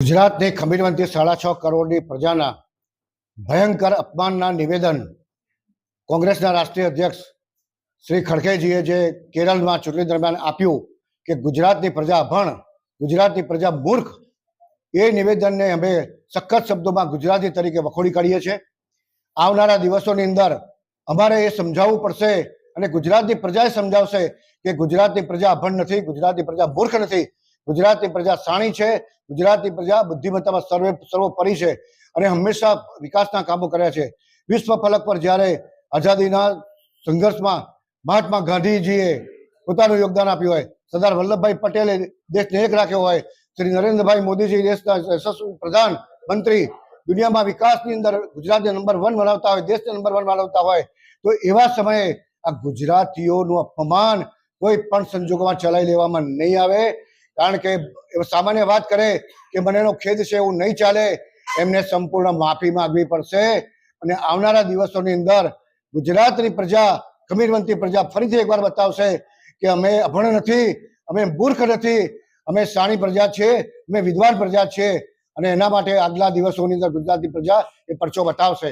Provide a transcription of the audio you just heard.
ગુજરાતની ખમીરવંતી 6.5 કરોડની પ્રજાના ભયંકર અપમાનના નિવેદન કોંગ્રેસના રાષ્ટ્રીય અધ્યક્ષ શ્રી ખડગેજીએ જે કેરળમાં ચૂંટણી દરમિયાન આપ્યું કે ગુજરાતની પ્રજા અભણ, ગુજરાતની પ્રજા મૂર્ખ, એ નિવેદનને અમે સખત શબ્દોમાં ગુજરાતી તરીકે વખોડી કાઢીએ છીએ. આવનારા દિવસોની અંદર અમારે એ સમજાવવું પડશે અને ગુજરાતની પ્રજાએ સમજાવશે કે ગુજરાતની પ્રજા અભણ નથી, ગુજરાતની પ્રજા મૂર્ખ નથી, ગુજરાતની પ્રજા શાણી છે, ગુજરાતની પ્રજા બુદ્ધિમત્તામાં સર્વોપરી છે અને હંમેશા વિકાસના કામો કર્યા છે. વિશ્વ ફલક પર જ્યારે આઝાદીના સંઘર્ષમાં મહાત્મા ગાંધીજીએ પોતાનું યોગદાન આપ્યું હોય, સરદાર વલ્લભભાઈ પટેલે દેશને એક રાખ્યો હોય, શ્રી નરેન્દ્રભાઈ મોદીજી દેશના યશસ્વી પ્રધાનમંત્રી દુનિયામાં વિકાસની અંદર ગુજરાતને નંબર 1 બનાવતા હોય, દેશને નંબર 1 બનાવતા હોય, તો એવા સમયે આ ગુજરાતીઓનું અપમાન કોઈ પણ સંજોગોમાં ચલાવી લેવામાં નહીં આવે. કારણ કે સામાન્ય વાત કરે કે મને એનો ખેદ છે, એવું નહીં ચાલે. એમને સંપૂર્ણ માફી માંગવી પડશે અને આવનારા દિવસોની અંદર ગુજરાતની પ્રજા, ખમીરવંતી પ્રજા ફરીથી એકવાર બતાવશે કે અમે અભણ નથી, અમે મૂર્ખ નથી, અમે શાણી પ્રજા છીએ, અમે વિદ્વાન પ્રજા છીએ અને એના માટે આગલા દિવસોની અંદર ગુજરાતની પ્રજા એ પરચો બતાવશે.